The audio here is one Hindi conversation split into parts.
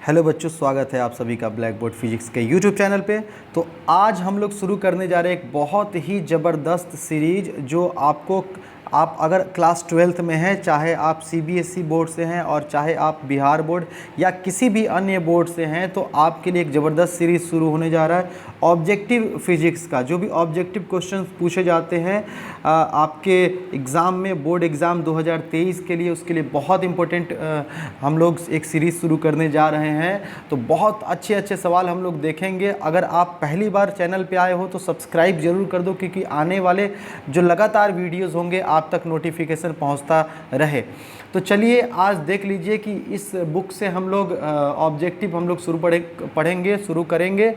हेलो बच्चों, स्वागत है आप सभी का ब्लैक बोर्ड फिजिक्स के यूट्यूब चैनल पे। तो आज हम लोग शुरू करने जा रहे हैं एक बहुत ही ज़बरदस्त सीरीज जो आप अगर क्लास 12th में हैं, चाहे आप सीबीएसई बोर्ड से हैं और चाहे आप बिहार बोर्ड या किसी भी अन्य बोर्ड से हैं, तो आपके लिए एक ज़बरदस्त सीरीज़ शुरू होने जा रहा है। ऑब्जेक्टिव फिजिक्स का जो भी ऑब्जेक्टिव क्वेश्चन पूछे जाते हैं आपके एग्ज़ाम में, बोर्ड एग्ज़ाम 2023 के लिए, उसके लिए बहुत इम्पोर्टेंट हम लोग एक सीरीज़ शुरू करने जा रहे हैं। तो बहुत अच्छे अच्छे सवाल हम लोग देखेंगे। अगर आप पहली बार चैनल पे आए हो तो सब्सक्राइब ज़रूर कर दो, क्योंकि आने वाले जो लगातार वीडियोज़ होंगे आप तक नोटिफिकेशन पहुंचता रहे। तो चलिए आज देख लीजिए कि इस बुक से हम लोग ऑब्जेक्टिव हम लोग शुरू करेंगे।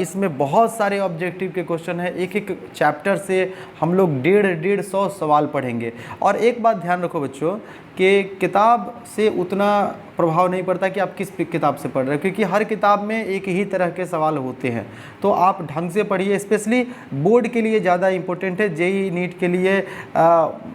इसमें बहुत सारे ऑब्जेक्टिव के क्वेश्चन हैं। एक एक चैप्टर से हम लोग 150 सवाल पढ़ेंगे। और एक बात ध्यान रखो बच्चों कि किताब से उतना प्रभाव नहीं पड़ता कि आप किस किताब से पढ़ रहे हो, क्योंकि हर किताब में एक ही तरह के सवाल होते हैं। तो आप ढंग से पढ़िए। स्पेशली बोर्ड के लिए ज़्यादा इम्पोर्टेंट है, जेईई नीट के लिए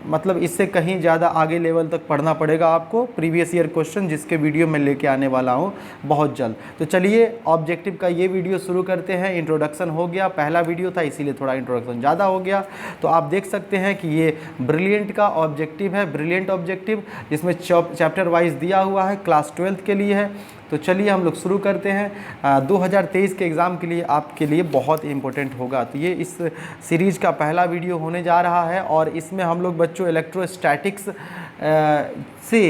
मतलब इससे कहीं ज़्यादा आगे लेवल तक पढ़ना पड़ेगा आपको। प्रीवियस ईयर क्वेश्चन जिसके वीडियो मैं लेके आने वाला हूँ बहुत जल्द। तो चलिए ऑब्जेक्टिव का ये वीडियो शुरू करते हैं। इंट्रोडक्शन हो गया, पहला वीडियो था इसीलिए थोड़ा इंट्रोडक्शन ज़्यादा हो गया। तो आप देख सकते हैं कि ये ब्रिलियंट का ऑब्जेक्टिव है, ब्रिलियंट ऑब्जेक्टिव, जिसमें चैप्टर वाइज दिया हुआ है, क्लास 12th के लिए है। तो चलिए हम लोग शुरू करते हैं। 2023 के एग्ज़ाम के लिए आपके लिए बहुत इंपॉर्टेंट होगा। तो ये इस सीरीज़ का पहला वीडियो होने जा रहा है और इसमें हम लोग बच्चों इलेक्ट्रोस्टैटिक्स से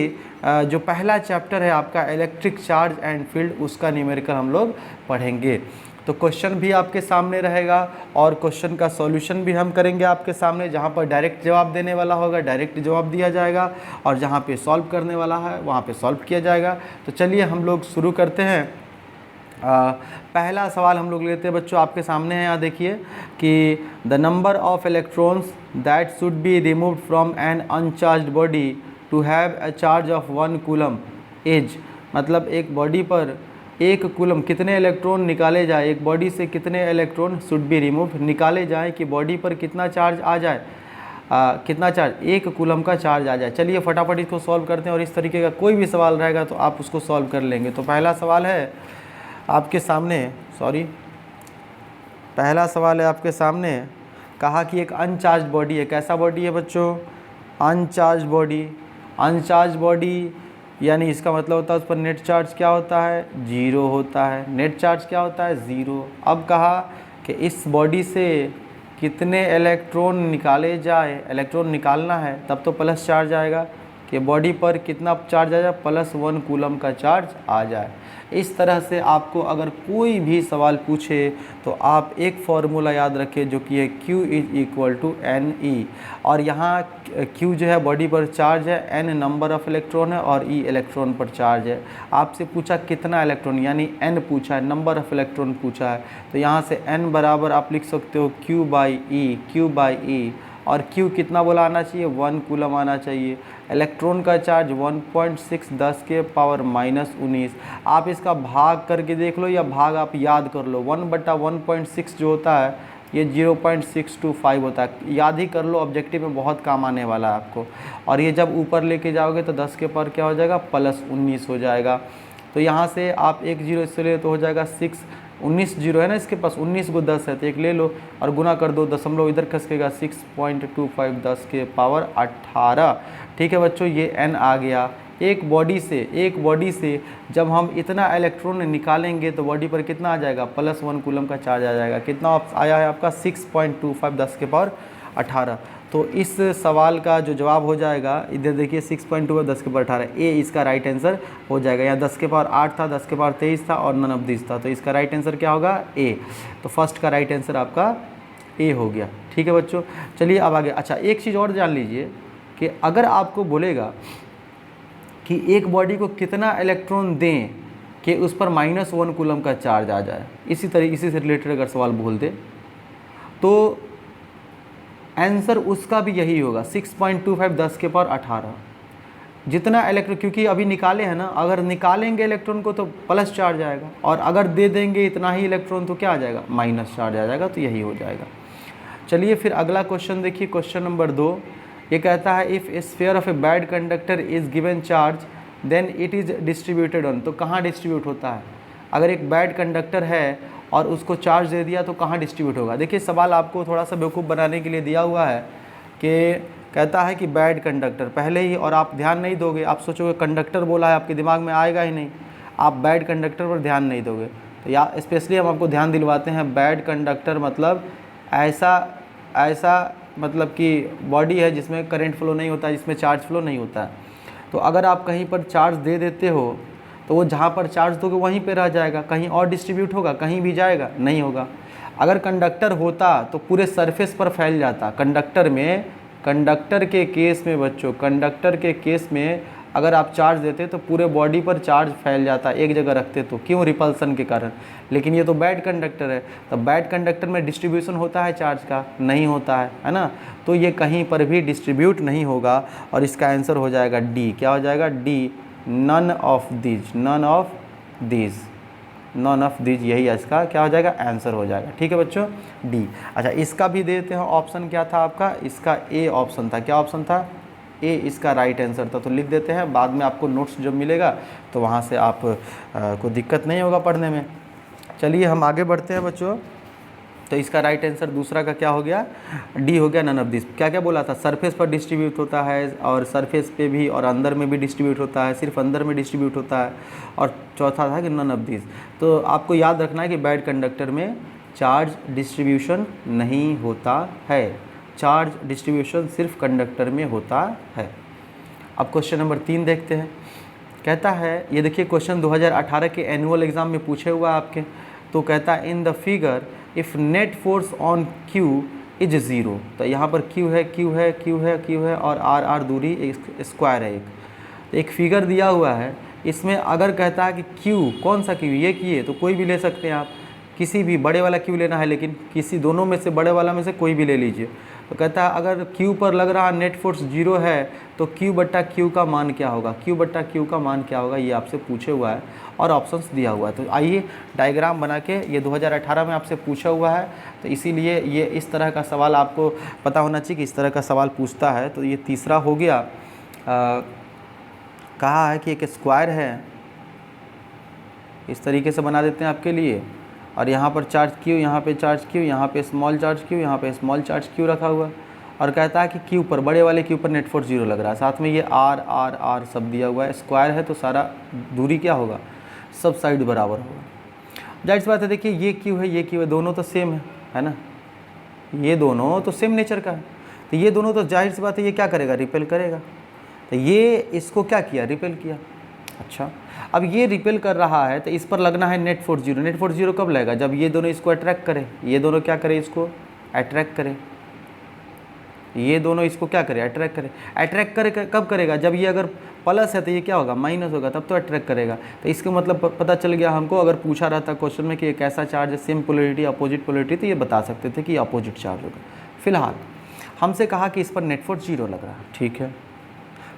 जो पहला चैप्टर है आपका इलेक्ट्रिक चार्ज एंड फील्ड, उसका न्यूमेरिकल हम लोग पढ़ेंगे। तो क्वेश्चन भी आपके सामने रहेगा और क्वेश्चन का सॉल्यूशन भी हम करेंगे आपके सामने। जहाँ पर डायरेक्ट जवाब देने वाला होगा डायरेक्ट जवाब दिया जाएगा, और जहाँ पे सॉल्व करने वाला है वहाँ पे सॉल्व किया जाएगा। तो चलिए हम लोग शुरू करते हैं। पहला सवाल हम लोग लेते हैं बच्चों, आपके सामने है। यहाँ देखिए कि the number of electrons that should be removed from an uncharged body to have a charge of 1 coulomb is, मतलब एक बॉडी पर 1 कूलम कितने इलेक्ट्रॉन निकाले जाए, एक बॉडी से कितने इलेक्ट्रॉन शुड बी रिमूव निकाले जाए कि बॉडी पर कितना चार्ज आ जाए, कितना चार्ज, 1 कूलम का चार्ज आ जाए। चलिए फटाफट इसको सॉल्व करते हैं और इस तरीके का कोई भी सवाल रहेगा तो आप उसको सॉल्व कर लेंगे। तो पहला सवाल है आपके सामने, पहला सवाल है आपके सामने। कहा कि एक अनचार्ज बॉडी है। कैसा बॉडी है बच्चों? Uncharged body. अनचार्ज बॉडी यानी इसका मतलब होता है उस पर नेट चार्ज क्या होता है? 0 होता है। नेट चार्ज क्या होता है? 0। अब कहा कि इस बॉडी से कितने इलेक्ट्रॉन निकाले जाए, इलेक्ट्रॉन निकालना है तब तो प्लस चार्ज आएगा, कि बॉडी पर कितना चार्ज आ जाए, +1 कूलम का चार्ज आ जाए। इस तरह से आपको अगर कोई भी सवाल पूछे तो आप एक फार्मूला याद रखें जो कि है Q = NE। और यहाँ Q जो है बॉडी पर चार्ज है, N नंबर ऑफ इलेक्ट्रॉन है और E इलेक्ट्रॉन पर चार्ज है। आपसे पूछा कितना इलेक्ट्रॉन, यानी N पूछा है, नंबर ऑफ इलेक्ट्रॉन पूछा है। तो यहाँ से N बराबर आप लिख सकते हो Q/E। और Q कितना बोला आना चाहिए? 1 कूलम आना चाहिए। इलेक्ट्रॉन का चार्ज 1.6 10 के पावर -19। आप इसका भाग करके देख लो या भाग आप याद कर लो। 1/1.6 जो होता है ये 0.625 होता है। याद ही कर लो, ऑब्जेक्टिव में बहुत काम आने वाला है आपको। और ये जब ऊपर लेके जाओगे तो 10 के पावर क्या हो जाएगा? +19 हो जाएगा। तो यहाँ से आप एक 0 इससे ले तो हो जाएगा 6। 19 जीरो है ना इसके पास, 19 को 10 है तो एक ले लो और गुना कर दो, दशमलव इधर खसकेगा, 6.25 10 के पावर 18। ठीक है बच्चों, ये n आ गया। एक बॉडी से जब हम इतना इलेक्ट्रॉन निकालेंगे तो बॉडी पर कितना आ जाएगा? +1 कूलम का चार्ज आ जाएगा। कितना आया है आपका? 6.25 10 के पावर 18। तो इस सवाल का जो जवाब हो जाएगा, इधर देखिए 6.2 10 के पावर 18, ए इसका राइट आंसर हो जाएगा। यहाँ 10 के पावर 8 था, 10 के पावर 23 था और नन ऑफ दिस था, तो इसका राइट आंसर क्या होगा? ए। तो फर्स्ट का राइट आंसर आपका ए हो गया। ठीक है बच्चों, चलिए अब आगे। अच्छा, एक चीज़ और जान लीजिए कि अगर आपको बोलेगा कि एक बॉडी को कितना इलेक्ट्रॉन दें कि उस पर -1 कूलम का चार्ज आ जाए, इसी से रिलेटेड अगर सवाल बोल दे तो आंसर उसका भी यही होगा, 6.25 10 के पावर 18। जितना इलेक्ट्रॉन, क्योंकि अभी निकाले हैं ना, अगर निकालेंगे इलेक्ट्रॉन को तो प्लस चार्ज आएगा, और अगर दे देंगे इतना ही इलेक्ट्रॉन तो क्या आ जाएगा? माइनस चार्ज आ जाएगा। तो यही हो जाएगा। चलिए फिर अगला क्वेश्चन देखिए, क्वेश्चन नंबर 2। ये कहता है if a sphere of a bad conductor is given charge then it is distributed on, तो कहाँ डिस्ट्रीब्यूट होता है? अगर एक बैड कंडक्टर है और उसको चार्ज दे दिया तो कहाँ डिस्ट्रीब्यूट होगा? देखिए सवाल आपको थोड़ा सा बेवकूफ़ बनाने के लिए दिया हुआ है कि कहता है कि बैड कंडक्टर पहले ही, और आप ध्यान नहीं दोगे, आप सोचोगे कंडक्टर बोला है, आपके दिमाग में आएगा ही नहीं, आप बैड कंडक्टर पर ध्यान नहीं दोगे। तो या स्पेशली हम आपको ध्यान दिलवाते हैं, बैड कंडक्टर मतलब ऐसा मतलब कि बॉडी है जिसमें करंट फ्लो नहीं होता है, जिसमें चार्ज फ्लो नहीं होता है। तो अगर आप कहीं पर चार्ज दे देते हो तो वो जहाँ पर चार्ज दोगे वहीं पे रह जाएगा, कहीं और डिस्ट्रीब्यूट होगा, कहीं भी जाएगा नहीं होगा। अगर कंडक्टर होता तो पूरे सरफेस पर फैल जाता। कंडक्टर के केस में बच्चों, कंडक्टर के केस में अगर आप चार्ज देते तो पूरे बॉडी पर चार्ज फैल जाता एक जगह रखते तो, क्यों? रिपल्सन के कारण। लेकिन ये तो बैड कंडक्टर है, तो बैड कंडक्टर में डिस्ट्रीब्यूशन होता है चार्ज का? नहीं होता है ना। तो ये कहीं पर भी डिस्ट्रीब्यूट नहीं होगा और इसका आंसर हो जाएगा डी। क्या हो जाएगा? D, none of these, none of these, none of these, यही इसका क्या हो जाएगा? आंसर हो जाएगा। ठीक है बच्चों, डी। अच्छा इसका भी देते हैं ऑप्शन, क्या था आपका? इसका ए ऑप्शन था। क्या ऑप्शन था? ए इसका राइट आंसर था। तो लिख देते हैं, बाद में आपको नोट्स जब मिलेगा तो वहाँ से आप को दिक्कत नहीं होगा पढ़ने में। चलिए हम आगे बढ़ते हैं बच्चों। तो इसका राइट आंसर दूसरा का क्या हो गया? डी हो गया, नन ऑफ दिस। क्या क्या बोला था? सरफेस पर डिस्ट्रीब्यूट होता है और सरफेस पे भी और अंदर में भी डिस्ट्रीब्यूट होता है, सिर्फ अंदर में डिस्ट्रीब्यूट होता है। और चौथा था कि नन ऑफ दिस। तो आपको याद रखना है कि बैड कंडक्टर में चार्ज डिस्ट्रीब्यूशन नहीं होता है, चार्ज डिस्ट्रीब्यूशन सिर्फ कंडक्टर में होता है। अब क्वेश्चन नंबर 3 देखते हैं। कहता है, ये देखिए क्वेश्चन 2018 के एनुअल एग्ज़ाम में पूछे हुआ है आपके। तो कहता है in the figure if net force on Q is 0। तो यहाँ पर क्यू है, क्यू है, क्यू है, क्यू है और आर आर दूरी एक स्क्वायर है। एक फिगर दिया हुआ है, इसमें अगर कहता है कि क्यू, कौन सा क्यू? ये किए तो कोई भी ले सकते हैं आप, किसी भी बड़े वाला क्यू लेना है, लेकिन किसी दोनों में से बड़े वाला में से कोई भी ले लीजिए। तो कहता है अगर क्यू पर लग रहा नेट फोर्स 0 है तो क्यू बट्टा क्यू का मान क्या होगा? क्यू बट्टा क्यू का मान क्या होगा? ये आपसे पूछे हुआ है और ऑप्शंस दिया हुआ है। तो आइए डायग्राम बना के, ये 2018 में आपसे पूछा हुआ है, तो इसीलिए ये इस तरह का सवाल आपको पता होना चाहिए कि इस तरह का सवाल पूछता है। तो ये तीसरा हो गया। कहा है कि एक स्क्वायर है, इस तरीके से बना देते हैं आपके लिए, और यहाँ पर चार्ज क्यू, यहाँ पे चार्ज क्यू, यहाँ पे स्मॉल चार्ज क्यू, यहाँ पे स्मॉल चार्ज क्यू रखा हुआ है। और कहता है कि क्यू पर, बड़े वाले क्यू पर नेट फोर्स 0 लग रहा है, साथ में ये आर आर आर सब दिया हुआ है। स्क्वायर है तो सारा दूरी क्या होगा? सब साइड बराबर होगा। जाहिर सी बात है, देखिए ये क्यू है, ये क्यू है, दोनों तो सेम है ना, ये दोनों तो सेम नेचर का है। तो ये दोनों तो जाहिर सी बात है ये क्या करेगा? रिपेल करेगा। तो ये इसको क्या किया? रिपेल किया। अच्छा, अब ये रिपेल कर रहा है तो इस पर लगना है नेट फोर्स 0। नेट फोर्स 0 कब लगेगा? जब ये दोनों इसको अट्रैक्ट करें, ये दोनों क्या करें? इसको अट्रैक्ट करें। ये दोनों इसको क्या करें? अट्रैक्ट करें। अट्रैक्ट करे कब करेगा? जब ये अगर प्लस है तो ये क्या होगा? माइनस होगा, तब तो अट्रैक्ट करेगा। तो इसका मतलब पता चल गया हमको। अगर पूछा रहता क्वेश्चन में कि एक ऐसा चार्ज है सेम पोलरिटी अपोजिट पोलरिटी, तो ये बता सकते थे कि अपोजिट चार्ज होगा। फिलहाल हमसे कहा कि इस पर नेट फोर्स 0 लग रहा है, ठीक है।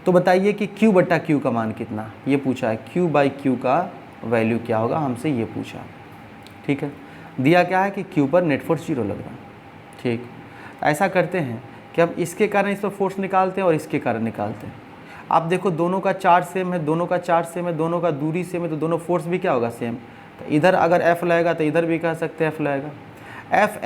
तो बताइए कि Q बट्टा Q का मान कितना? ये पूछा है, Q बाई Q का वैल्यू क्या होगा? हमसे ये पूछा, ठीक है। दिया क्या है कि Q पर नेट फोर्स 0 लग रहा है, ठीक। ऐसा करते हैं कि अब इसके कारण इस पर फोर्स निकालते हैं और इसके कारण निकालते हैं। आप देखो दोनों का चार्ज सेम है, दोनों का चार्ज सेम है, दोनों का दूरी सेम है, तो दोनों फोर्स भी क्या होगा? सेम। तो इधर अगर F लगेगा तो इधर भी कह सकते हैं F लगेगा।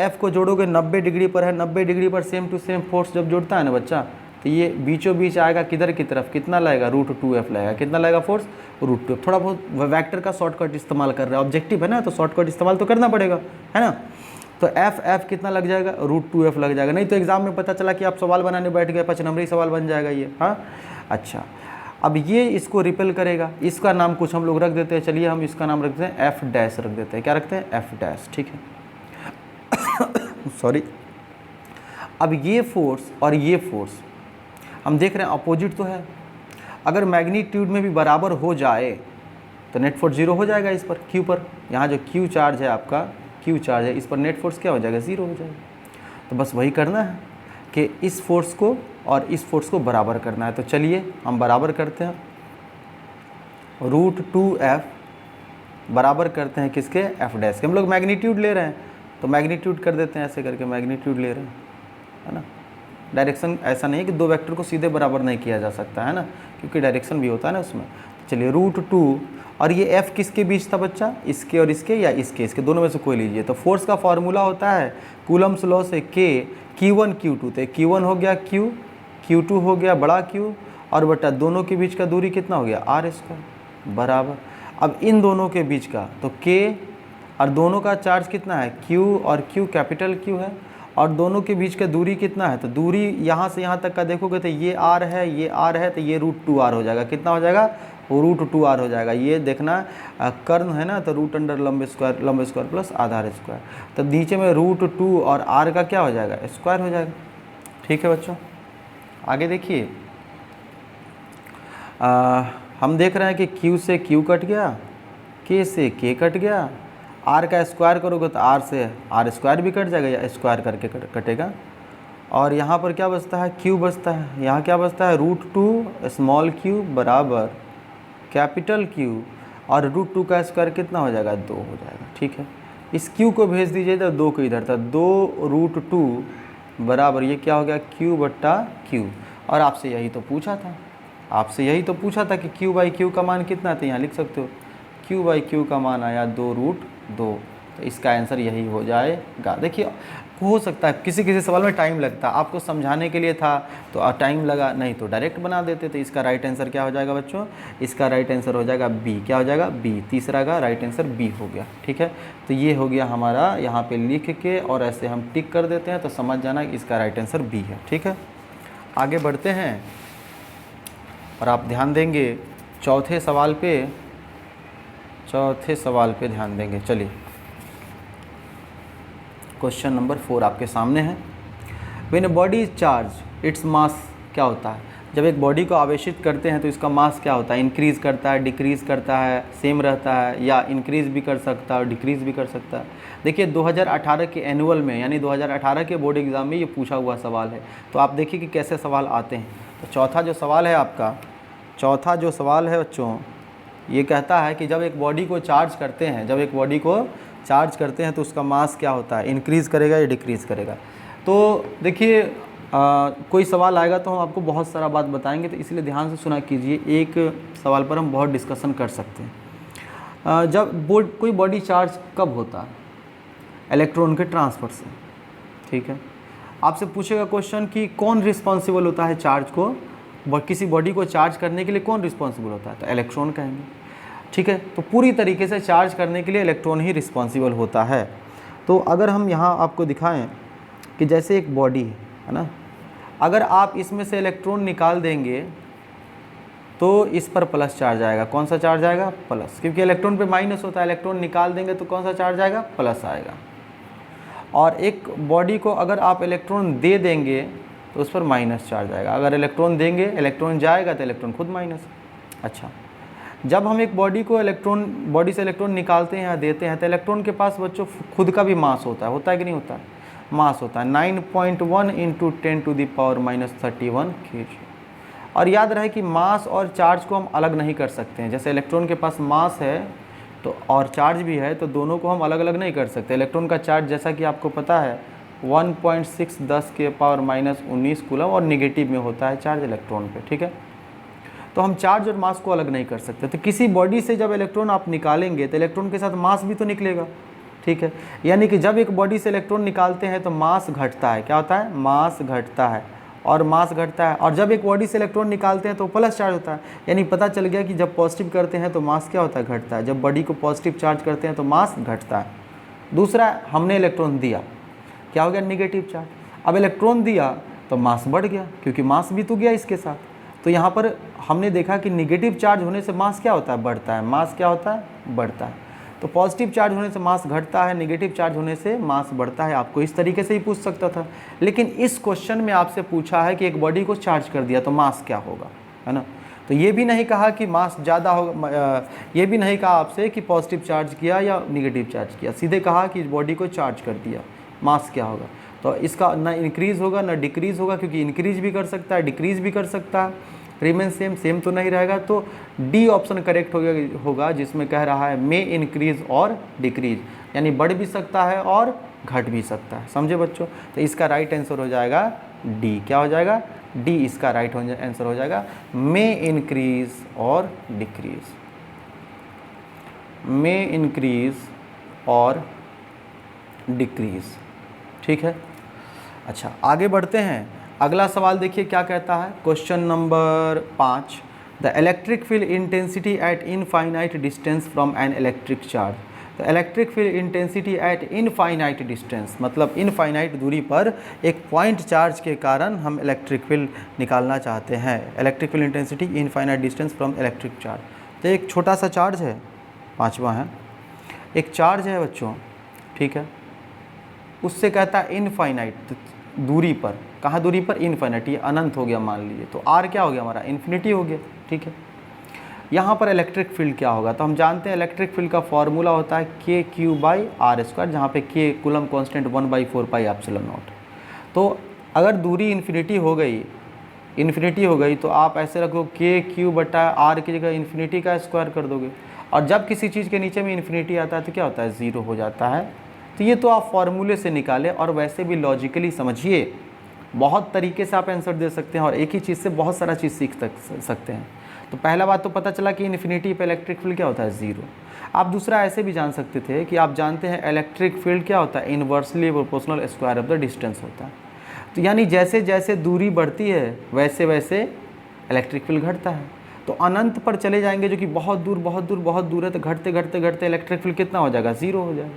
F को जोड़ोगे 90 डिग्री पर है, 90 डिग्री पर सेम टू सेम फोर्स जब जुड़ता है ना बच्चा, तो ये बीचों बीच आएगा किधर की तरफ? कितना लगेगा? √2F लगेगा। कितना लगेगा फोर्स? √2F। थोड़ा बहुत वेक्टर का शॉर्टकट इस्तेमाल कर रहा है, ऑब्जेक्टिव है ना, तो शॉर्टकट इस्तेमाल तो करना पड़ेगा, है ना। तो F कितना लग जाएगा? √2F लग जाएगा। नहीं तो एग्जाम में पता चला कि आप सवाल बनाने बैठ गए, 5 नंबरी सवाल बन जाएगा ये। हाँ, अच्छा, अब ये इसको रिपेल करेगा। इसका नाम कुछ हम लोग रख देते हैं, चलिए हम इसका नाम रखते हैं F' रख देते हैं। क्या रखते हैं? F', ठीक है। सॉरी। अब ये फोर्स और ये फोर्स हम देख रहे हैं अपोजिट तो है। अगर मैग्नीट्यूड में भी बराबर हो जाए तो नेट फोर्स 0 हो जाएगा इस पर, Q पर। यहाँ जो Q चार्ज है आपका, Q चार्ज है, इस पर नेट फोर्स क्या हो जाएगा? 0 हो जाएगा। तो बस वही करना है कि इस फोर्स को और इस फोर्स को बराबर करना है। तो चलिए हम बराबर करते हैं। √2F बराबर करते हैं किसके? F'। हम लोग मैग्नीट्यूड ले रहे हैं तो मैग्नीट्यूड कर देते हैं, ऐसे करके मैग्नीट्यूड ले रहे हैं, है ना। डायरेक्शन ऐसा नहीं है कि दो वेक्टर को सीधे बराबर नहीं किया जा सकता है ना, क्योंकि डायरेक्शन भी होता है ना उसमें। चलिए √2 और ये F किसके बीच था बच्चा, इसके और इसके या इसके दोनों में से कोई लीजिए। तो फोर्स का फॉर्मूला होता है कूलम्स लॉ से K Q1 Q2, तो Q1 हो गया Q, Q2 हो गया बड़ा Q और बटा दोनों के बीच का दूरी कितना हो गया r² बराबर। अब इन दोनों के बीच का तो K और दोनों का चार्ज कितना है Q और Q कैपिटल Q है और दोनों के बीच का दूरी कितना है, तो दूरी यहाँ से यहाँ तक का देखोगे तो ये r है, ये r है, तो ये √2r हो जाएगा। कितना हो जाएगा, √2r हो जाएगा। ये देखना कर्ण है ना, तो रूट अंडर लंब स्क्वायर प्लस आधार स्क्वायर, तो नीचे में √2 और r का क्या हो जाएगा, स्क्वायर हो जाएगा। ठीक है बच्चों, आगे देखिए हम देख रहे हैं कि Q से Q कट गया, K से K कट गया, R का स्क्वायर करोगे तो R से r² भी कट जाएगा या स्क्वायर करके कटेगा। और यहाँ पर क्या बचता है, Q बचता है। यहाँ क्या बचता है, √2 स्मॉल q बराबर कैपिटल Q और √2 का स्क्वायर कितना हो जाएगा, 2 हो जाएगा। ठीक है, इस Q को भेज दीजिए तो 2 को इधर था, 2√2 बराबर ये क्या हो गया, Q/Q। और आपसे यही तो पूछा था, कि Q/Q का मान कितना था, यहाँ लिख सकते हो Q/Q का मान आया 2√2, तो इसका आंसर यही हो जाएगा। देखिए हो सकता है किसी सवाल में टाइम लगता है, आपको समझाने के लिए था तो टाइम लगा, नहीं तो डायरेक्ट बना देते। तो इसका राइट आंसर क्या हो जाएगा बच्चों, इसका राइट आंसर हो जाएगा बी। क्या हो जाएगा, बी। तीसरा का राइट आंसर बी हो गया। ठीक है, तो ये हो गया हमारा, यहाँ पे लिख के और ऐसे हम टिक कर देते हैं तो समझ जाना इसका राइट आंसर बी है। ठीक है, आगे बढ़ते हैं और आप ध्यान देंगे चौथे सवाल पे ध्यान देंगे। चलिए क्वेश्चन नंबर 4 आपके सामने है। When a body is charge its mass क्या होता है, जब एक बॉडी को आवेशित करते हैं तो इसका मास क्या होता है, इंक्रीज़ करता है, डिक्रीज़ करता है, सेम रहता है या इंक्रीज़ भी कर सकता है और डिक्रीज़ भी कर सकता है। देखिए 2018 के एनुअल में यानी 2018 के बोर्ड एग्ज़ाम में ये पूछा हुआ सवाल है, तो आप देखिए कि कैसे सवाल आते हैं। तो चौथा जो सवाल है बच्चों, ये कहता है कि जब एक बॉडी को चार्ज करते हैं तो उसका मास क्या होता है, इंक्रीज़ करेगा या डिक्रीज़ करेगा। तो देखिए कोई सवाल आएगा तो हम आपको बहुत सारा बात बताएंगे, तो इसलिए ध्यान से सुना कीजिए। एक सवाल पर हम बहुत डिस्कशन कर सकते हैं। जब कोई बॉडी चार्ज कब होता है, इलेक्ट्रॉन के ट्रांसफ़र से। ठीक है, आपसे पूछेगा क्वेश्चन कि कौन रिस्पॉन्सिबल होता है चार्ज को, किसी बॉडी को चार्ज करने के लिए कौन रिस्पॉन्सिबल होता है, तो इलेक्ट्रॉन कहेंगे। ठीक है, तो पूरी तरीके से चार्ज करने के लिए इलेक्ट्रॉन ही रिस्पॉन्सिबल होता है। तो अगर हम यहाँ आपको दिखाएं कि जैसे एक बॉडी है ना, अगर आप इसमें से इलेक्ट्रॉन निकाल देंगे तो इस पर प्लस चार्ज आएगा। कौन सा चार्ज आएगा, प्लस, क्योंकि इलेक्ट्रॉन पे माइनस होता है। इलेक्ट्रॉन निकाल देंगे तो कौन सा चार्ज आएगा, प्लस आएगा। और एक बॉडी को अगर आप इलेक्ट्रॉन दे देंगे तो उस पर माइनस चार्ज आएगा। अगर इलेक्ट्रॉन देंगे, इलेक्ट्रॉन जाएगा तो इलेक्ट्रॉन खुद माइनस। अच्छा, जब हम एक बॉडी से इलेक्ट्रॉन निकालते हैं या देते हैं तो इलेक्ट्रॉन के पास बच्चों खुद का भी मास होता है कि नहीं होता है, मास होता है 9.1 × 10⁻³ kg। और याद रहे कि मास और चार्ज को हम अलग नहीं कर सकते हैं। जैसे इलेक्ट्रॉन के पास मास है तो और चार्ज भी है, तो दोनों को हम अलग अलग नहीं कर सकते। इलेक्ट्रॉन का चार्ज जैसा कि आपको पता है 1.6 10⁻⁻19 कूलम और निगेटिव में होता है चार्ज इलेक्ट्रॉन पे। ठीक है, तो हम चार्ज और मास को अलग नहीं कर सकते। तो किसी बॉडी से जब इलेक्ट्रॉन आप निकालेंगे तो इलेक्ट्रॉन के साथ मास भी तो निकलेगा। ठीक है, यानी कि जब एक बॉडी से इलेक्ट्रॉन निकालते हैं तो मास घटता है। क्या होता है, मास घटता है और मास घटता है। और जब एक बॉडी से इलेक्ट्रॉन निकालते हैं तो प्लस चार्ज होता है। यानी पता चल गया कि जब पॉजिटिव करते हैं तो मास क्या होता है, घटता है। जब बॉडी को पॉजिटिव चार्ज करते हैं तो मास घटता है। दूसरा, हमने इलेक्ट्रॉन दिया, क्या हो गया, निगेटिव चार्ज। अब इलेक्ट्रॉन दिया तो मास बढ़ गया, क्योंकि मास भी तो गया इसके साथ। तो यहाँ पर हमने देखा कि निगेटिव चार्ज होने से मास क्या होता है, बढ़ता है। मास क्या होता है, बढ़ता है। तो पॉजिटिव चार्ज होने से मास घटता है, नेगेटिव चार्ज होने से मास बढ़ता है। आपको इस तरीके से ही पूछ सकता था, लेकिन इस क्वेश्चन में आपसे पूछा है कि एक बॉडी को चार्ज कर दिया तो मास क्या होगा, है ना। तो ये भी नहीं कहा कि मास ज़्यादा होगा, ये भी नहीं कहा आपसे कि पॉजिटिव चार्ज किया या निगेटिव चार्ज किया। सीधे कहा कि बॉडी को चार्ज कर दिया, मास क्या होगा। तो इसका ना इंक्रीज़ होगा ना डिक्रीज़ होगा, क्योंकि इंक्रीज़ भी कर सकता है, डिक्रीज़ भी कर सकता है। रिमेन सेम तो नहीं रहेगा। तो डी ऑप्शन करेक्ट होगा, जिसमें कह रहा है मे इंक्रीज़ और डिक्रीज़, यानी बढ़ भी सकता है और घट भी सकता है। समझे बच्चों। तो इसका राइट आंसर हो जाएगा डी। क्या हो जाएगा, डी इसका राइट आंसर हो जाएगा। मे इंक्रीज और डिक्रीज, मे इंक्रीज और डिक्रीज, ठीक है। अच्छा आगे बढ़ते हैं, अगला सवाल देखिए क्या कहता है, question number 5, the electric field intensity at infinite distance from an electric charge. तो electric field intensity at infinite distance मतलब इनफाइनाइट दूरी पर एक पॉइंट चार्ज के कारण हम इलेक्ट्रिक फील्ड निकालना चाहते हैं। Electric field intensity infinite distance from electric charge, तो एक छोटा सा चार्ज है, 5वां है, एक चार्ज है बच्चों, ठीक है, उससे कहता है इनफाइनाइट दूरी पर, कहाँ दूरी पर, इनफाइनाइट, ये अनंत हो गया मान लीजिए, तो आर क्या हो गया हमारा, इन्फिनिटी हो गया, ठीक है। यहाँ पर इलेक्ट्रिक फील्ड क्या होगा, तो हम जानते हैं इलेक्ट्रिक फील्ड का फॉर्मूला होता है के क्यू बाई आर स्क्वायर, जहाँ पे के coulomb constant 1/4 pi epsilon not. तो अगर दूरी इन्फिनिटी हो गई तो आप ऐसे रखो के क्यू बटा आर की जगह इन्फिनिटी का स्क्वायर कर दोगे, और जब किसी चीज़ के नीचे में इन्फिनिटी आता है तो क्या होता है, ज़ीरो हो जाता है। तो ये तो आप फॉर्मूले से निकालें, और वैसे भी लॉजिकली समझिए, बहुत तरीके से आप आंसर दे सकते हैं और एक ही चीज़ से बहुत सारा चीज़ सीख सकते हैं। तो पहला बात तो पता चला कि इन्फिनिटी पे इलेक्ट्रिक फील्ड क्या होता है, ज़ीरो। आप दूसरा ऐसे भी जान सकते थे कि आप जानते हैं इलेक्ट्रिक फील्ड क्या होता है, inversely proportional square of the distance होता है। तो यानी जैसे जैसे दूरी बढ़ती है वैसे वैसे इलेक्ट्रिक फील्ड घटता है। तो अनंत पर चले जाएंगे जो कि बहुत दूर है, तो घटते घटते घटते इलेक्ट्रिक फील्ड कितना हो जाएगा, ज़ीरो हो जाएगा।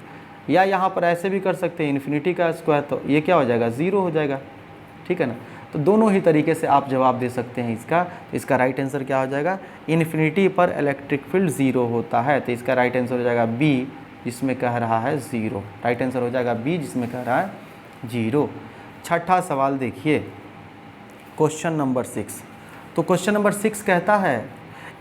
या यहाँ पर ऐसे भी कर सकते हैं इन्फिनिटी का स्क्वायर, तो ये क्या हो जाएगा, ज़ीरो हो जाएगा, ठीक है ना। तो दोनों ही तरीके से आप जवाब दे सकते हैं इसका। इसका राइट आंसर क्या हो जाएगा, इन्फिनिटी पर इलेक्ट्रिक फील्ड ज़ीरो होता है, तो इसका राइट आंसर हो जाएगा बी, जिसमें कह रहा है ज़ीरो। राइट आंसर हो जाएगा बी, जिसमें कह रहा है जीरो। छठा सवाल देखिए, क्वेश्चन नंबर 6। तो क्वेश्चन नंबर 6 कहता है,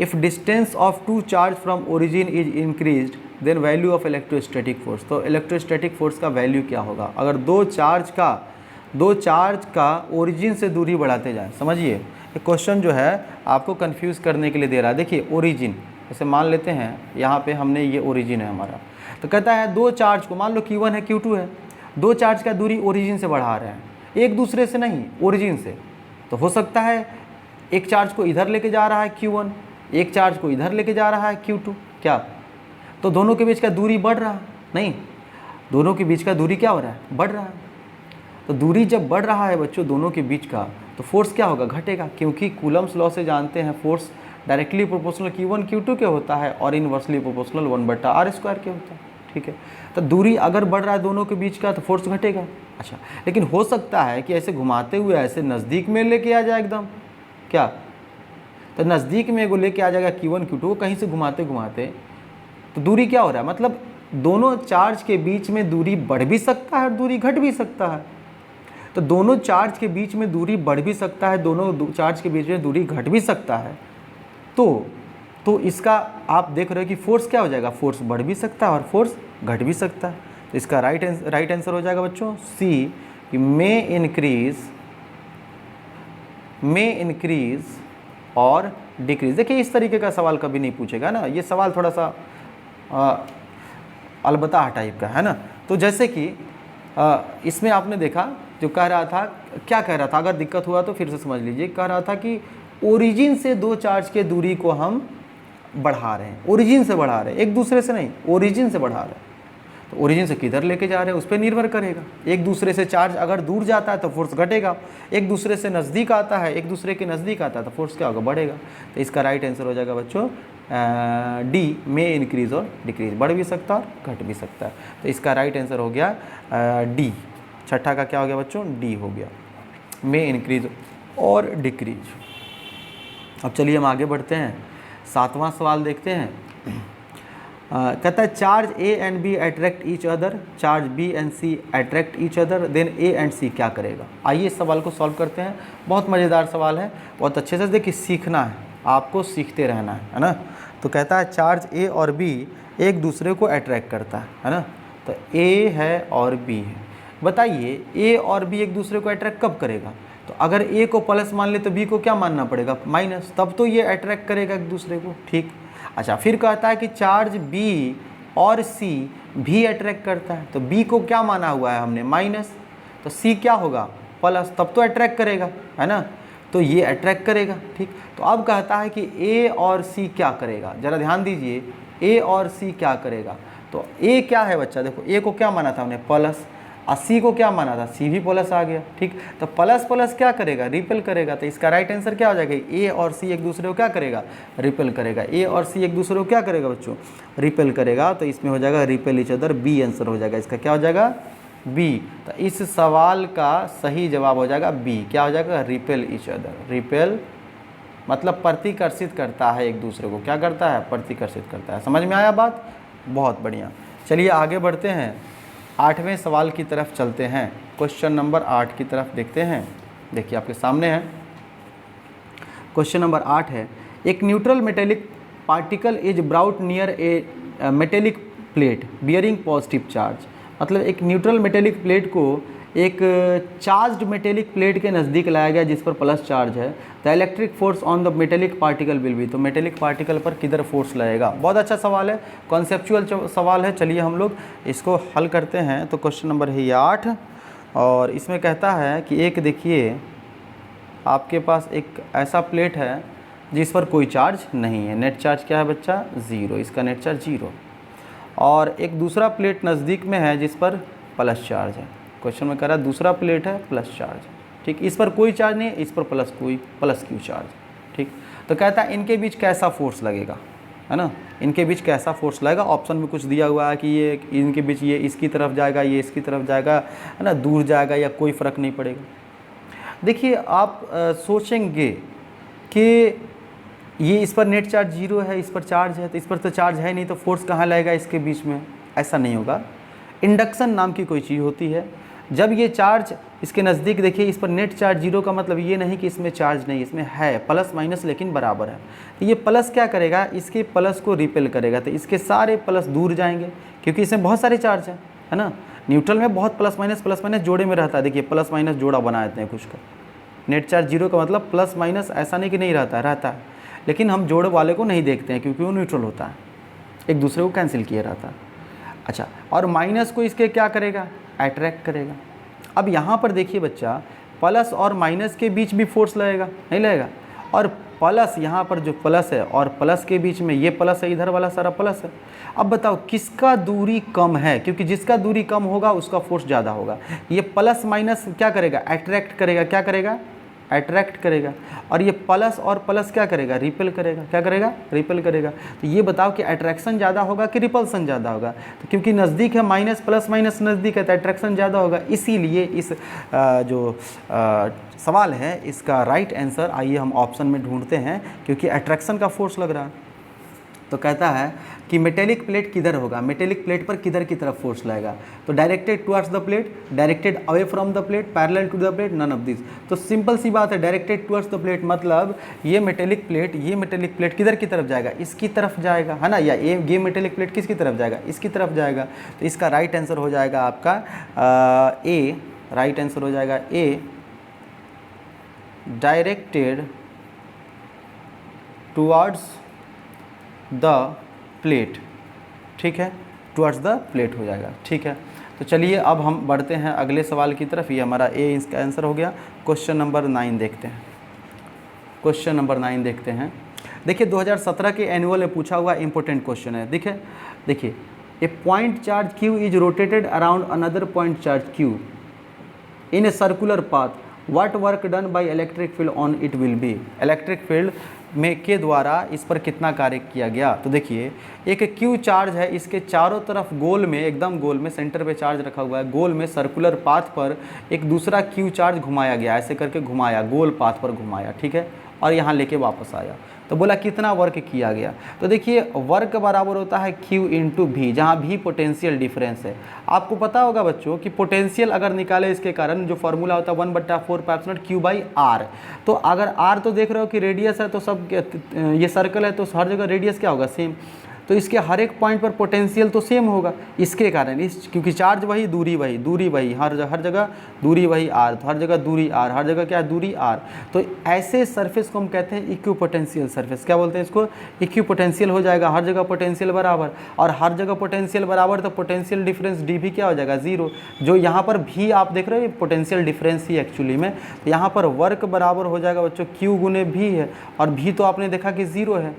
if distance of two charge from origin is increased then value of electrostatic force. तो इलेक्ट्रोस्टैटिक फोर्स का वैल्यू क्या होगा अगर दो चार्ज का ओरिजिन से दूरी बढ़ाते जाएं। समझिए, ये क्वेश्चन जो है आपको कंफ्यूज करने के लिए दे रहा है। देखिए ओरिजिन, जैसे मान लेते हैं यहाँ पे हमने ये ओरिजिन है हमारा, तो कहता है दो चार्ज को, मान लो Q1 है Q2 है, दो चार्ज का दूरी ओरिजिन से बढ़ा रहे हैं, एक दूसरे से नहीं, ओरिजिन से। तो हो सकता है एक चार्ज को इधर लेके जा रहा है Q1, एक चार्ज को इधर लेके जा रहा है Q2, क्या तो दोनों के बीच का दूरी बढ़ रहा है, नहीं, दोनों के बीच का दूरी क्या हो रहा है, बढ़ रहा है। तो दूरी जब बढ़ रहा है बच्चों दोनों के बीच का, तो फोर्स क्या होगा, घटेगा, क्योंकि कूलम्स लॉ से जानते हैं force directly proportional Q1 Q2 के होता है और इनवर्सली प्रोपोर्शनल 1/r² के होता है, ठीक है। तो दूरी अगर बढ़ रहा है दोनों के बीच का तो फोर्स घटेगा। अच्छा, लेकिन हो सकता है कि ऐसे घुमाते हुए ऐसे नज़दीक में लेके आ जाए एकदम, क्या, तो नज़दीक में एगो लेके आ जाएगा Q1 Q2 को, कहीं से घुमाते घुमाते, तो दूरी क्या हो रहा है, मतलब दोनों चार्ज के बीच में दूरी बढ़ भी सकता है और दूरी घट भी सकता है। तो दोनों चार्ज के बीच में दूरी बढ़ भी सकता है, दोनों चार्ज के बीच में दूरी घट भी सकता है। तो इसका आप देख रहे हो कि फोर्स क्या हो जाएगा, फोर्स बढ़ भी सकता है और फोर्स घट भी सकता है। तो इसका राइट आंसर हो जाएगा बच्चों सी, कि मे इंक्रीज और डिक्रीज। देखिए इस तरीके का सवाल कभी नहीं पूछेगा ना, ये सवाल थोड़ा सा अलबत्ता टाइप का है ना। तो जैसे कि इसमें आपने देखा जो कह रहा था, क्या कह रहा था, अगर दिक्कत हुआ तो फिर से समझ लीजिए। कह रहा था कि ओरिजिन से दो चार्ज के दूरी को हम बढ़ा रहे हैं, ओरिजिन से बढ़ा रहे हैं, एक दूसरे से नहीं, ओरिजिन से बढ़ा रहे हैं। तो ओरिजिन से किधर लेके जा रहे हैं उस पर निर्भर करेगा। एक दूसरे से चार्ज अगर दूर जाता है तो फोर्स घटेगा, एक दूसरे से नज़दीक आता है, एक दूसरे के नज़दीक आता है तो फोर्स क्या होगा, बढ़ेगा। तो इसका राइट आंसर हो जाएगा बच्चों डी, मे इंक्रीज और डिक्रीज, बढ़ भी सकता है और घट भी सकता है। तो इसका राइट आंसर हो गया डी। छठा का क्या हो गया बच्चों, डी हो गया, मे इंक्रीज और डिक्रीज। अब चलिए हम आगे बढ़ते हैं, 7वां सवाल देखते हैं। कहता है charge A and B attract each other, charge B and C attract each other, then A and C क्या करेगा। आइए इस सवाल को सॉल्व करते हैं, बहुत मज़ेदार सवाल है, बहुत अच्छे से देखिए, सीखना है आपको, सीखते रहना है ना। तो कहता है चार्ज ए और बी एक दूसरे को अट्रैक्ट करता है ना। तो ए है और बी है, बताइए ए और बी एक दूसरे को अट्रैक्ट कब करेगा। तो अगर ए को प्लस मान ले तो बी को क्या मानना पड़ेगा, माइनस, तब तो ये अट्रैक्ट करेगा एक दूसरे को, ठीक। अच्छा, फिर कहता है कि चार्ज बी और सी भी अट्रैक्ट करता है, तो बी को क्या माना हुआ है हमने, माइनस, तो सी क्या होगा, प्लस, तब तो अट्रैक्ट करेगा, है ना। तो ये अट्रैक्ट करेगा। ठीक, तो अब कहता है कि ए और सी क्या करेगा, ज़रा ध्यान दीजिए, ए और सी क्या करेगा। तो ए क्या है बच्चा, देखो ए को क्या माना था हमने प्लस, और सी को क्या माना था, सी भी प्लस आ गया। ठीक, तो प्लस प्लस क्या करेगा, रिपेल करेगा। तो इसका राइट आंसर क्या हो जाएगा, ए और सी एक दूसरे को क्या करेगा, रिपेल करेगा। ए और सी एक दूसरे को क्या करेगा बच्चों, रिपेल करेगा। तो इसमें हो जाएगा repel each other, B answer हो जाएगा इसका, क्या हो जाएगा, बी। तो इस सवाल का सही जवाब हो जाएगा बी, क्या हो जाएगा, रिपेल ईच अदर। रिपेल मतलब प्रतिकर्षित करता है एक दूसरे को, क्या करता है, प्रतिकर्षित करता है। समझ में आया बात, बहुत बढ़िया। चलिए आगे बढ़ते हैं, 8वें सवाल की तरफ चलते हैं। क्वेश्चन नंबर 8 की तरफ देखते हैं। देखिए आपके सामने है क्वेश्चन नंबर 8 है, एक neutral metallic particle is brought near A metallic plate bearing positive charge. मतलब एक न्यूट्रल मेटेलिक प्लेट को एक चार्ज्ड मेटेलिक प्लेट के नज़दीक लाया गया जिस पर प्लस चार्ज है। The electric force on the metallic particle will be, तो मेटेलिक पार्टिकल पर किधर फोर्स लगेगा। बहुत अच्छा सवाल है, कॉन्सेप्चुअल सवाल है। चलिए हम लोग इसको हल करते हैं। तो क्वेश्चन नंबर है ये 8, और इसमें कहता है कि एक देखिए आपके पास एक ऐसा प्लेट है जिस पर कोई चार्ज नहीं है, नेट चार्ज क्या है बच्चा, 0, इसका नेट चार्ज 0। और एक दूसरा प्लेट नज़दीक में है जिस पर प्लस चार्ज है। क्वेश्चन में कह रहा है दूसरा प्लेट है प्लस चार्ज, ठीक, इस पर कोई चार्ज नहीं है, इस पर प्लस क्यू चार्ज। ठीक, तो कहता है इनके बीच कैसा फोर्स लगेगा, है ना, इनके बीच कैसा फोर्स लगेगा। ऑप्शन में कुछ दिया हुआ है कि ये इनके बीच ये इसकी तरफ जाएगा, ये इसकी तरफ जाएगा, है ना, दूर जाएगा या कोई फ़र्क नहीं पड़ेगा। देखिए आप सोचेंगे कि ये इस पर नेट चार्ज 0 है, इस पर चार्ज है, तो इस पर तो चार्ज है नहीं, तो फोर्स कहाँ लगेगा इसके बीच में। ऐसा नहीं होगा। इंडक्शन नाम की कोई चीज़ होती है, जब ये चार्ज इसके नज़दीक, देखिए इस पर नेट चार्ज 0 का मतलब ये नहीं कि इसमें चार्ज नहीं, इसमें है प्लस माइनस लेकिन बराबर है। तो ये प्लस क्या करेगा, इसके प्लस को रिपेल करेगा, तो इसके सारे प्लस दूर जाएंगे क्योंकि इसमें बहुत सारे चार्ज है ना। न्यूट्रल में बहुत प्लस माइनस जोड़े में रहता है। देखिए प्लस माइनस जोड़ा बना देते हैं कुछ का, नेट चार्ज 0 का मतलब प्लस माइनस ऐसा नहीं कि नहीं रहता है, लेकिन हम जोड़ वाले को नहीं देखते हैं क्योंकि वो न्यूट्रल होता है, एक दूसरे को कैंसिल किया रहता है। अच्छा, और माइनस को इसके क्या करेगा, अट्रैक्ट करेगा। अब यहाँ पर देखिए बच्चा, प्लस और माइनस के बीच भी फोर्स लगेगा, नहीं लगेगा। और प्लस यहाँ पर जो प्लस है और प्लस के बीच में ये प्लस है, इधर वाला सारा प्लस है। अब बताओ किसका दूरी कम है, क्योंकि जिसका दूरी कम होगा उसका फोर्स ज़्यादा होगा। ये प्लस माइनस क्या करेगा, अट्रैक्ट करेगा, क्या करेगा, अट्रैक्ट करेगा। और ये प्लस और प्लस क्या करेगा, रिपेल करेगा, क्या करेगा, रिपेल करेगा। तो ये बताओ कि अट्रैक्शन ज़्यादा होगा कि रिपल्सन ज़्यादा होगा। तो क्योंकि नज़दीक है, माइनस प्लस माइनस नज़दीक है, तो अट्रैक्शन ज़्यादा होगा। इसीलिए इस जो सवाल है इसका राइट आंसर, आइए हम ऑप्शन में ढूंढते हैं, क्योंकि अट्रैक्शन का फोर्स लग रहा है। तो कहता है कि मेटेलिक प्लेट किधर होगा, मेटेलिक प्लेट पर किधर की तरफ फोर्स लगेगा। तो directed towards the plate, directed away from the plate, parallel to the plate, none of this. तो सिंपल सी बात है, डायरेक्टेड टुवर्ड्स द प्लेट मतलब ये मेटेलिक प्लेट किधर की तरफ जाएगा, इसकी तरफ जाएगा, है ना। या ये मेटेलिक प्लेट किसकी तरफ जाएगा, इसकी तरफ जाएगा। तो इसका राइट आंसर हो जाएगा आपका ए, राइट आंसर हो जाएगा ए, डायरेक्टेड टुवर्ड्स द प्लेट। ठीक है, टुवर्ड्स द प्लेट हो जाएगा। ठीक है, तो चलिए अब हम बढ़ते हैं अगले सवाल की तरफ। ये हमारा ए इसका आंसर हो गया। क्वेश्चन नंबर 9 देखते हैं। क्वेश्चन नंबर 9 देखते हैं। देखिए 2017 के एनुअल में पूछा हुआ इंपॉर्टेंट क्वेश्चन है। देखिए a point charge Q is rotated around another point charge Q in a circular path, what work done by electric field on it will be. Electric field में के द्वारा इस पर कितना कार्य किया गया। तो देखिए एक क्यू चार्ज है, इसके चारों तरफ गोल में, एकदम गोल में, सेंटर पे चार्ज रखा हुआ है, गोल में सर्कुलर पाथ पर एक दूसरा क्यू चार्ज घुमाया गया, ऐसे करके घुमाया, गोल पाथ पर घुमाया, ठीक है, और यहाँ लेके वापस आया। तो बोला कितना वर्क किया गया। तो देखिए वर्क बराबर होता है Q इंटू भी, जहाँ भी पोटेंशियल डिफरेंस है। आपको पता होगा बच्चों कि पोटेंशियल अगर निकाले इसके कारण जो फार्मूला होता है 1/4 Q/R। तो अगर R तो देख रहे हो कि रेडियस है, तो सब ये सर्कल है तो हर जगह रेडियस क्या होगा, सेम। तो इसके हर एक पॉइंट पर पोटेंशियल तो सेम होगा, इसके कारण इस क्योंकि चार्ज वही दूरी वही हर जगह दूरी वही r, तो हर जगह दूरी r, हर जगह क्या है दूरी r। तो ऐसे सरफेस को हम कहते हैं इक्विपोटेंशियल सरफेस। क्या बोलते हैं इसको? इक्विपोटेंशियल हो जाएगा, हर जगह पोटेंशियल बराबर, और हर जगह पोटेंशियल बराबर तो पोटेंशियल डिफरेंस डी भी क्या हो जाएगा 0। जो यहाँ पर भी आप देख रहे हो पोटेंशियल डिफरेंस ही एक्चुअली में, तो यहाँ पर वर्क बराबर हो जाएगा बच्चों Q गुने भी है, और भी तो आपने देखा कि 0 है,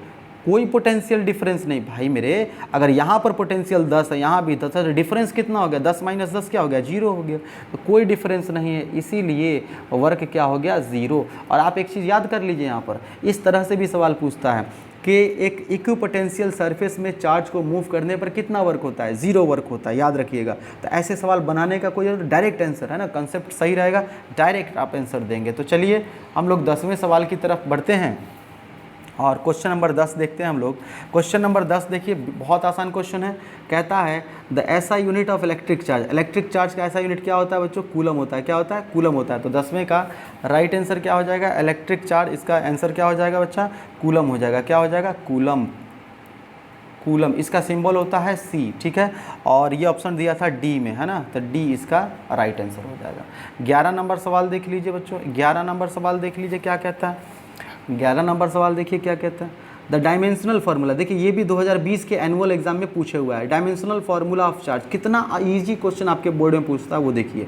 कोई पोटेंशियल डिफरेंस नहीं भाई मेरे। अगर यहाँ पर पोटेंशियल 10 है, यहाँ भी 10 है, तो डिफरेंस कितना हो गया 10 माइनस 10 क्या हो गया 0 हो गया, तो कोई डिफरेंस नहीं है, इसीलिए वर्क क्या हो गया 0। और आप एक चीज़ याद कर लीजिए, यहाँ पर इस तरह से भी सवाल पूछता है कि एक इक्विपोटेंशियल सरफेस में चार्ज को मूव करने पर कितना वर्क होता है, 0 वर्क होता है, याद रखिएगा। तो ऐसे सवाल बनाने का कोई डायरेक्ट आंसर है ना, कंसेप्ट सही रहेगा, डायरेक्ट आप आंसर देंगे। तो चलिए हम लोग 10वें सवाल की तरफ बढ़ते हैं और क्वेश्चन नंबर 10 देखते हैं हम लोग। क्वेश्चन नंबर 10 देखिए, बहुत आसान क्वेश्चन है। कहता है the SI unit of electric charge, electric charge का एसआई यूनिट क्या होता है बच्चों? कूलम होता है। क्या होता है? कूलम होता है। तो 10वें का राइट आंसर क्या हो जाएगा? इलेक्ट्रिक चार्ज, इसका आंसर क्या हो जाएगा बच्चा? कूलम हो जाएगा। क्या हो जाएगा? कूलम। कूलम इसका सिंबल होता है C, ठीक है। और ये ऑप्शन दिया था डी में, है ना, तो डी इसका राइट आंसर हो जाएगा। 11 नंबर सवाल देख लीजिए बच्चों, 11 नंबर सवाल देख लीजिए क्या कहता है। 11 नंबर सवाल देखिए क्या कहता है। द डायमेंशनल फार्मूला, देखिए ये भी 2020 के एनुअल एग्जाम में पूछे हुआ है। डायमेंशनल फार्मूला ऑफ चार्ज, कितना इजी क्वेश्चन आपके बोर्ड में पूछता है वो देखिए।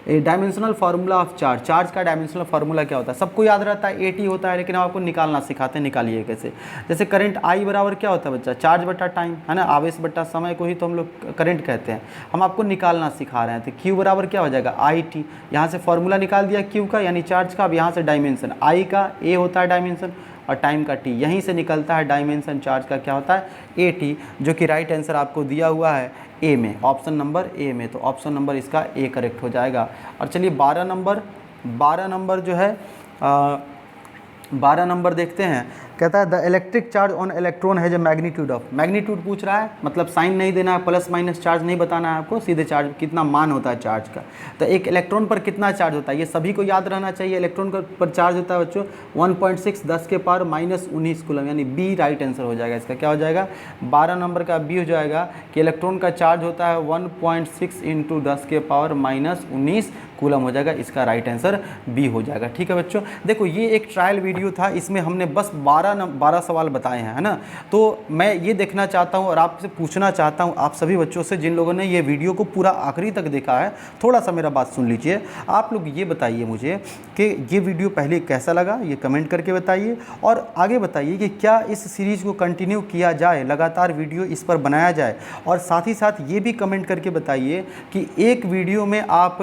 Dimensional formula of charge, charge का डायमेंशनल फार्मूला क्या होता है? सबको याद रहता है AT होता है, लेकिन हम आपको निकालना सिखाते हैं, निकालिए कैसे। जैसे करंट I बराबर क्या होता है बच्चा? चार्ज बटा टाइम, है ना, आवेश बटा समय को ही तो हम लोग करंट कहते हैं। हम आपको निकालना सिखा रहे हैं। तो Q बराबर क्या हो जाएगा? IT। यहाँ से फार्मूला निकाल दिया Q का, यानी चार्ज का। अब यहाँ से डायमेंशन, I का A होता है डायमेंशन, और टाइम का T, यहीं से निकलता है डायमेंशन चार्ज का क्या होता है? AT, जो कि राइट आंसर आपको दिया हुआ है ए में, ऑप्शन नंबर ए में। तो ऑप्शन नंबर इसका ए करेक्ट हो जाएगा। और चलिए 12 नंबर जो है 12 नंबर देखते हैं। कहता है the electric charge on electron है जो मैग्नीट्यूड ऑफ, मैग्नीट्यूड पूछ रहा है, मतलब साइन नहीं देना है, प्लस माइनस चार्ज नहीं बताना है आपको, सीधे चार्ज कितना मान होता है चार्ज का। तो एक इलेक्ट्रॉन पर कितना चार्ज होता है ये सभी को याद रहना चाहिए। इलेक्ट्रॉन पर चार्ज होता है बच्चों 1.6 10 के पावर -19 कूलम, यानी बी राइट आंसर हो जाएगा इसका। क्या हो जाएगा? 12 नंबर का बी हो जाएगा कि इलेक्ट्रॉन का चार्ज होता है 1.6 × 10 के पावर -19 कूलम हो जाएगा। इसका राइट आंसर बी हो जाएगा। ठीक है बच्चों, देखो ये एक ट्रायल वीडियो था, इसमें हमने बस 12 सवाल बताए हैं, है ना। तो मैं ये देखना चाहता हूँ और आपसे पूछना चाहता हूँ आप सभी बच्चों से जिन लोगों ने ये वीडियो को पूरा आखिरी तक देखा है, थोड़ा सा मेरा बात सुन लीजिए। आप लोग ये बताइए मुझे कि ये वीडियो पहले कैसा लगा, ये कमेंट करके बताइए, और आगे बताइए कि क्या इस सीरीज़ को कंटिन्यू किया जाए, लगातार वीडियो इस पर बनाया जाए। और साथ ही साथ ये भी कमेंट करके बताइए कि एक वीडियो में आप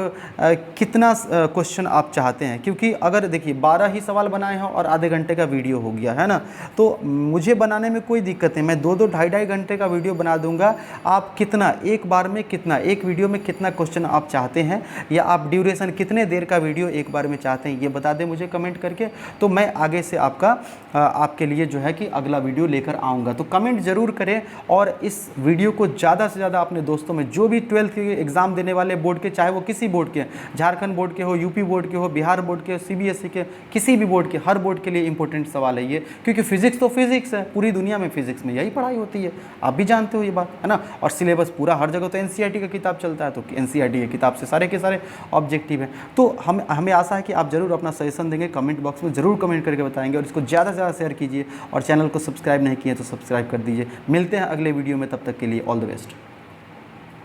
कितना क्वेश्चन आप चाहते हैं, क्योंकि अगर देखिए 12 ही सवाल बनाए हैं और आधे घंटे का वीडियो हो गया है ना, तो मुझे बनाने में कोई दिक्कत नहीं, मैं 2-2 ढाई घंटे का वीडियो बना दूंगा। आप कितना एक बार में कितना एक वीडियो में कितना क्वेश्चन आप चाहते हैं, या आप ड्यूरेशन कितने देर का वीडियो एक बार में चाहते हैं, ये बता दें मुझे कमेंट करके। तो मैं आगे से आपके लिए जो है कि अगला वीडियो लेकर आऊँगा। तो कमेंट ज़रूर करें और इस वीडियो को ज़्यादा से ज़्यादा अपने दोस्तों में, जो भी 12th के एग्ज़ाम देने वाले बोर्ड के, चाहे वो किसी बोर्ड के, झारखंड बोर्ड के हो, यूपी बोर्ड के हो, बिहार बोर्ड के, CBSE के, किसी भी बोर्ड के, हर बोर्ड के लिए इंपॉर्टेंट सवाल है ये, क्योंकि फिजिक्स तो फिजिक्स है, पूरी दुनिया में फिजिक्स में यही पढ़ाई होती है, आप भी जानते हो ये बात, है ना। और सिलेबस पूरा हर जगह तो NCERT का किताब चलता है, तो NCERT की किताब से सारे के सारे ऑब्जेक्टिव हैं। तो हमें आशा है कि आप ज़रूर अपना सजेशन देंगे, कमेंट बॉक्स में ज़रूर कमेंट करके बताएंगे, और इसको ज़्यादा से ज़्यादा शेयर कीजिए, और चैनल को सब्सक्राइब नहीं किए तो सब्सक्राइब कर दीजिए। मिलते हैं अगले वीडियो में, तब तक के लिए ऑल द बेस्ट।